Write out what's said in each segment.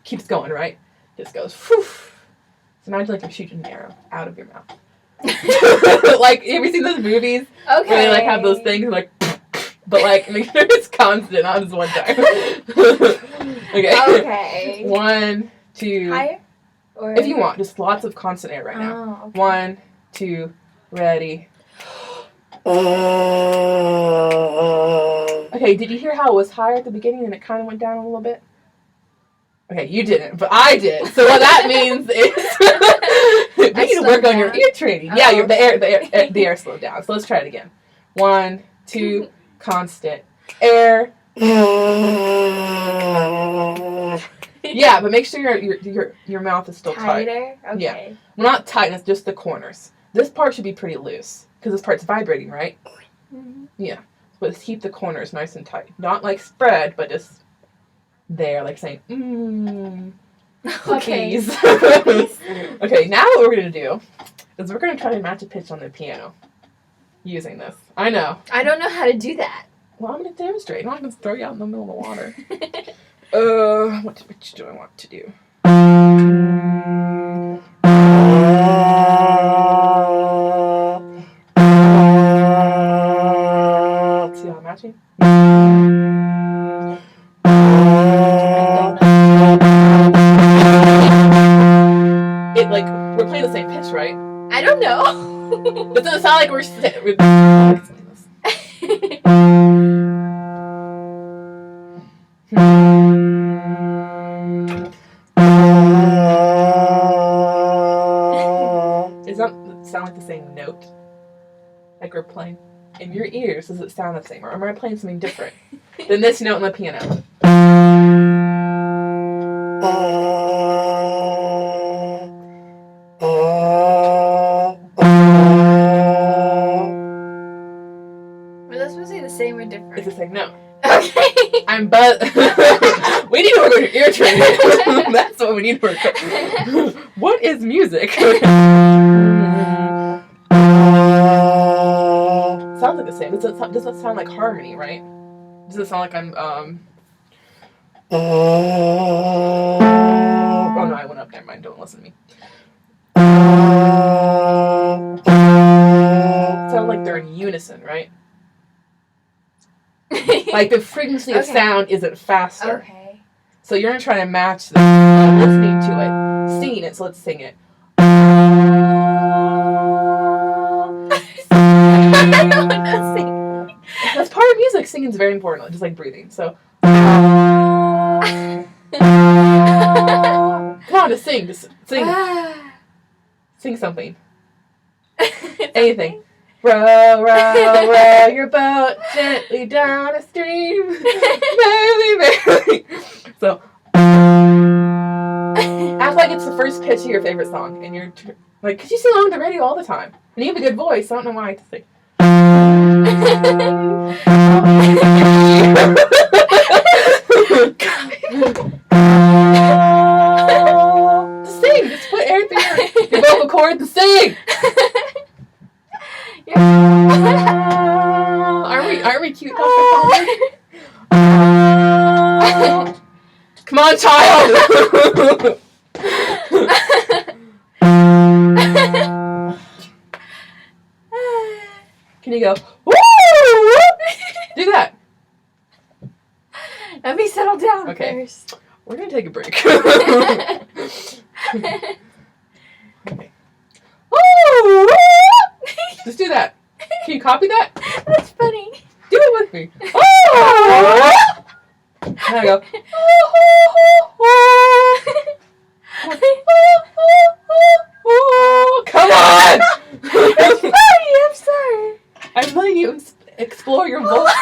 keeps going, right? Just goes, whew. So imagine like you're shooting an arrow out of your mouth. Like, have you seen those movies? Okay. Where they like have those things like, but like make sure it's constant, not just one time. Okay. 1, 2. Higher? Or... If you want, just lots of constant air right now. Oh, okay. 1, 2, ready. Okay, did you hear how it was higher at the beginning and it kind of went down a little bit? Okay, you didn't, but I did. So what that means is you need to work on your ear training. Yeah, the air slowed down. So let's try it again. 1, 2, constant air. Yeah, but make sure your mouth is still tight. Tighter? Okay. Yeah. Well, not tight, it's just the corners. This part should be pretty loose because this part's vibrating, right? Mm-hmm. Yeah. But keep the corners nice and tight. Not like spread, but just there, like saying, puppies. Okay, now what we're going to do is we're going to try to match a pitch on the piano using this. I know. I don't know how to do that. Well, I'm going to demonstrate. I'm not going to throw you out in the middle of the water. Which do I want to do? See how I'm matching? It, like, we're playing the same pitch, right? I don't know. It doesn't sound like we're Does that sound like the same note? Like we're playing in your ears, does it sound the same? Or am I playing something different than this note on the piano? Were those supposed to be the same or different? It's the same note. Okay. We need to work on your ear training. That's what we need to work on. What is music? Sounds like the same. Doesn't sound like harmony, right? Does it sound like I'm oh no, I went up. Never mind. Don't listen to me. It sounds like they're in unison, right? Like the frequency of sound isn't faster. Okay. So you're gonna try to match this listening to it, singing it. So let's sing it. I don't know sing. That's part of music. Singing is very important, just like breathing. So come on, just sing. Just sing. Sing something. Anything. Row, row, row your boat gently down a stream. Merrily, merrily. So, act like it's the first pitch of your favorite song. And you're like, because you sing along the radio all the time. And you have a good voice, so I don't know why I sing. Just sing. Just put air through your vocal cord to sing. Aren't we cute? Come on, child. Can you go? Woo! Do that. Let me settle down first. We're gonna take a break. Okay. Woo! Just do that. Can you copy that? That's funny. Do it with me. Oh! And I go. Come on! I'm sorry. I'm letting you explore your voice.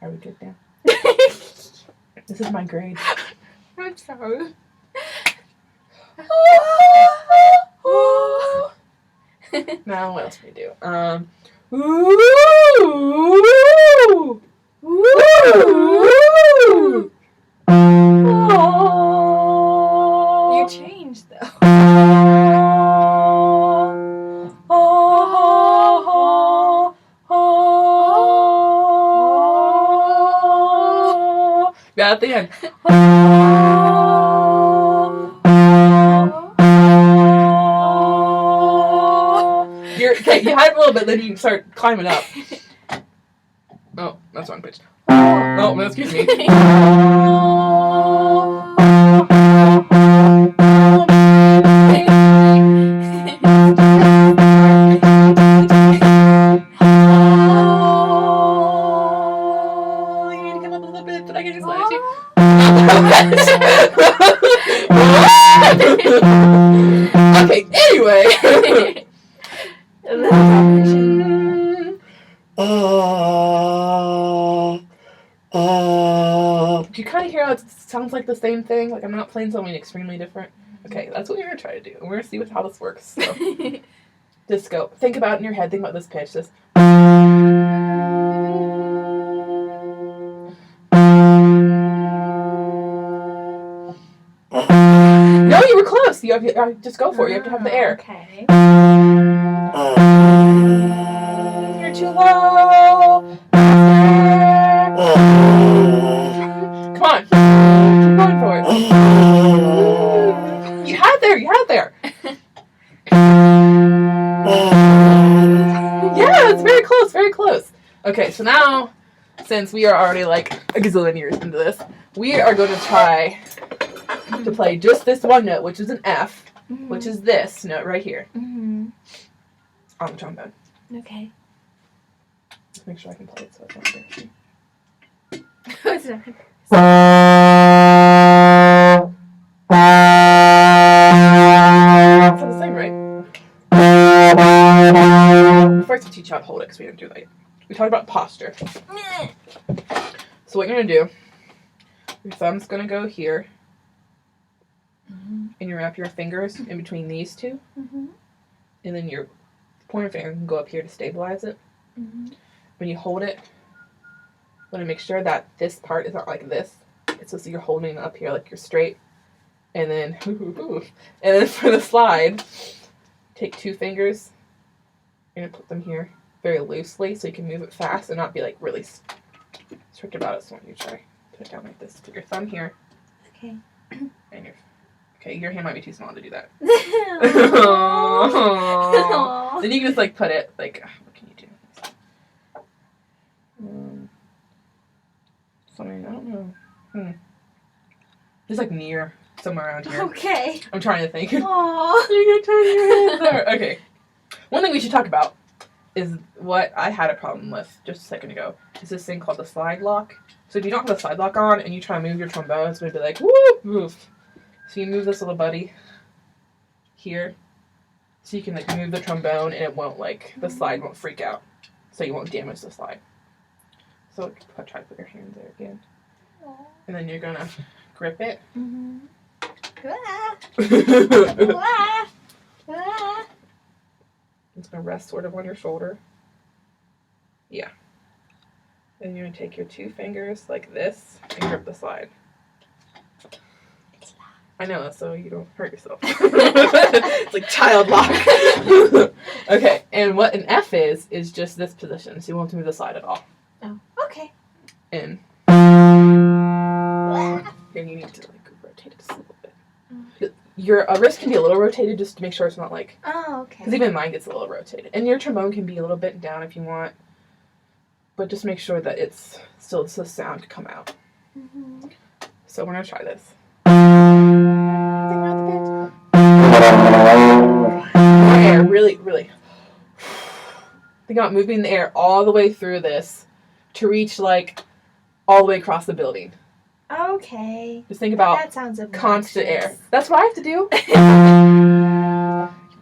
Are we good now? This is my grade. I'm sorry. Now, what else can we do? Ooh! Ooh! You changed though. Yeah, at the end. Okay, you had it a little bit, then you start climbing up. Oh, that's wrong pitch. Oh, excuse me. You need to come up a little bit, but I can just let you. Okay, anyway. Do you kind of hear how it sounds like the same thing? Like I'm not playing something extremely different? Okay, that's what we're going to try to do. We're going to see how this works. So. Just go. Think about it in your head. Think about this pitch. Just. No, you were close. You have just go for it. You have to have the air. Okay. You're too low. Come on. Keep going for it. You had there. You had there. Yeah, it's very close. Very close. Okay, so now, since we are already like a gazillion years into this, we are going to try to play just this one note, which is an F, which is this note right here on the trombone. Okay. Let's make sure I can play it so it's not embarrassing. What's that? It's the same, right? First, to teach you how to hold it because we didn't do that yet. We talked about posture. So what you're going to do, your thumb's going to go here, and you wrap your fingers in between these two, and then your pointer finger can go up here to stabilize it. When you hold it, you want to make sure that this part is not like this. It's so you're holding it up here like you're straight. And then for the slide, take 2 fingers. You're going to put them here very loosely so you can move it fast and not be like really strict about it. So when you try, put it down like this. Put your thumb here. Okay. And your hand might be too small to do that. Then you can just like put it like, what can you do? Something, I don't know. Just like near somewhere around here. Okay. I'm trying to think. Aww. You can turn your hands there. Okay. One thing we should talk about is what I had a problem with just a second ago. Is this thing called the slide lock. So if you don't have the slide lock on and you try to move your trombone, it's going to be like, whoop, move. So you move this little buddy here. So you can like move the trombone and it won't like, the slide won't freak out. So you won't damage the slide. So try to put your hand there again. And then you're going to grip it. It's going to rest sort of on your shoulder. Yeah. Then you're going to take your 2 fingers like this and grip the slide. I know, so you don't hurt yourself. It's like child lock. Okay, and what an F is just this position, so you won't have to move the slide at all. Oh, okay. And then you need to like rotate it just a little bit. Your wrist can be a little rotated just to make sure it's not like... Oh, okay. Because even mine gets a little rotated. And your trombone can be a little bit down if you want. But just make sure that it's still the sound to come out. So we're going to try this. Air, really, really. Think about moving the air all the way through this to reach like all the way across the building. Okay. Just think about that sounds constant air. That's what I have to do.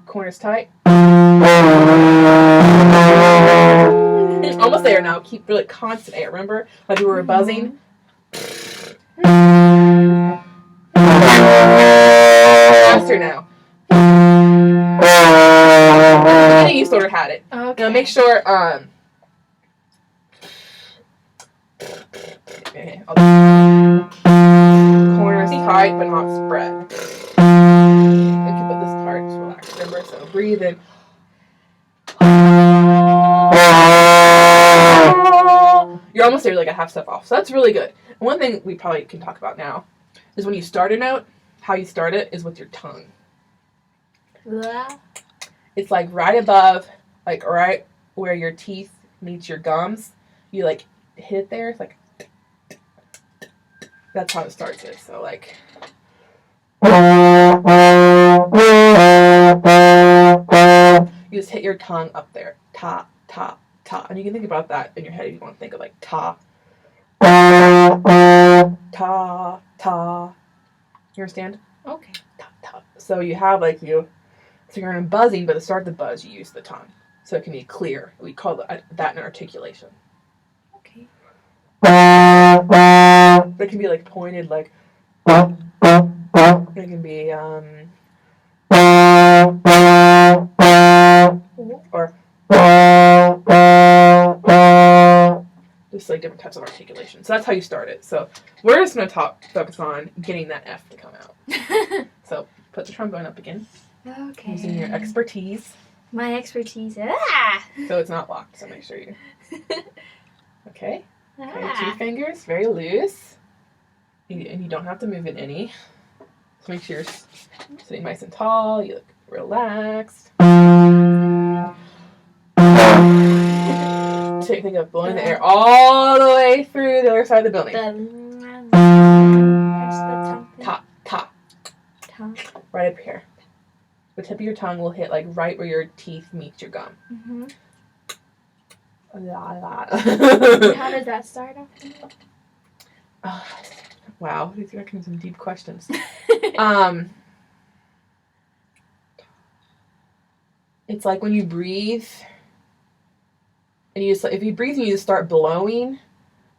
Corners tight. Almost there now. Keep really constant air. Remember, like we were buzzing. Faster now. At the beginning, you sort of had it. Okay. Now make sure. Corners tight, but not spread. You can put this part, just relax. Remember, so breathe in. You're almost there, like a half step off. So that's really good. And one thing we probably can talk about now is when you start a note, how you start it is with your tongue. Blah. It's like right above, like right where your teeth meet your gums. You like hit there. It's like, that's how it starts it. So like. You just hit your tongue up there. Ta, ta, ta. And you can think about that in your head if you want to think of like ta. Ta, ta. You understand? Okay. Ta, ta. So you have like so you're in buzzing, but to start the buzz, you use the tongue. So it can be clear. We call that an articulation. Okay. But it can be like pointed, like. It can be, or just like different types of articulation. So that's how you start it. So we're just going to focus on getting that F to come out. So put the trombone up again. Okay. Using your expertise. My expertise. Ah! So it's not locked, so make sure you. Okay. Okay, 2 Ah. fingers, very loose. And you don't have to move it any. So make sure you're sitting nice and tall. You look relaxed. Think of blowing the air all the way through the other side of the building. Ta, ta. Right up here. The tip of your tongue will hit like right where your teeth meet your gum. Mm-hmm. La, la. How does that start off? Wow, these are asking some deep questions. It's like when you breathe, and if you breathe and you just start blowing,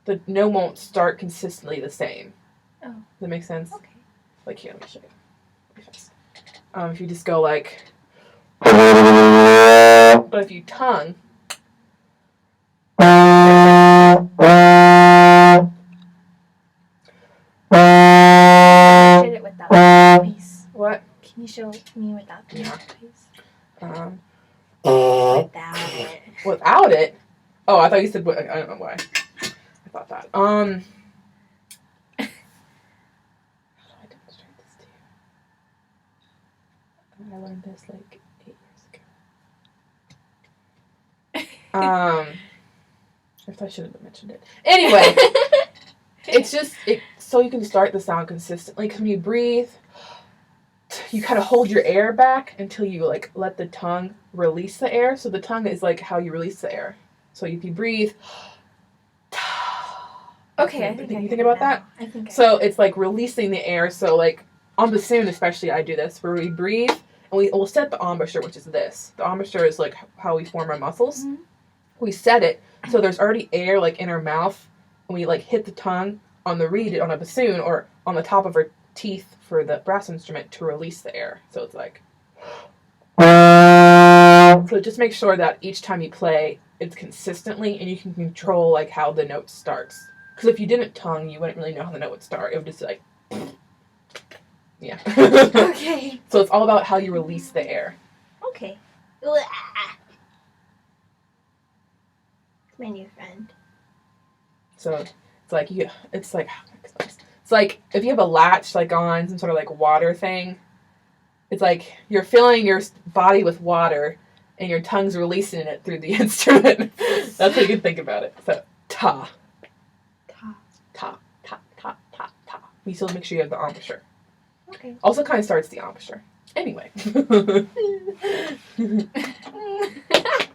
the note won't start consistently the same. Oh. Does that make sense? Okay. Like here, let me show you. If you just go like, but if you tongue. Did it without piece. What? Can you show me without the piece? Without it. Without it? Oh, I thought you said. I don't know why. I thought that. How do I demonstrate this to you? I learned this like 8 years ago. I thought I should have mentioned it. Anyway, it's just so you can start the sound consistently. Because when you breathe, you kind of hold your air back until you like let the tongue release the air. So the tongue is like how you release the air. So if you breathe, okay, I think you think about that. I think so it's like releasing the air. So like on bassoon, especially, I do this where we breathe and we'll set the embouchure, which is this. The embouchure is like how we form our muscles. Mm-hmm. We set it so there's already air like in our mouth, and we like hit the tongue on the reed on a bassoon or on the top of our teeth for the brass instrument to release the air. So it's like. So just make sure that each time you play, it's consistently, and you can control like how the note starts. Because if you didn't tongue, you wouldn't really know how the note would start. It would just like, yeah. Okay. So it's all about how you release the air. Okay. My new friend. So it's like if you have a latch like on some sort of like water thing, it's like you're filling your body with water and your tongue's releasing it through the instrument. That's how you can think about it. So ta. Ta. Ta. Ta. Ta. Ta. Ta. You still make sure you have the embouchure. Okay. Also kind of starts the embouchure. Anyway.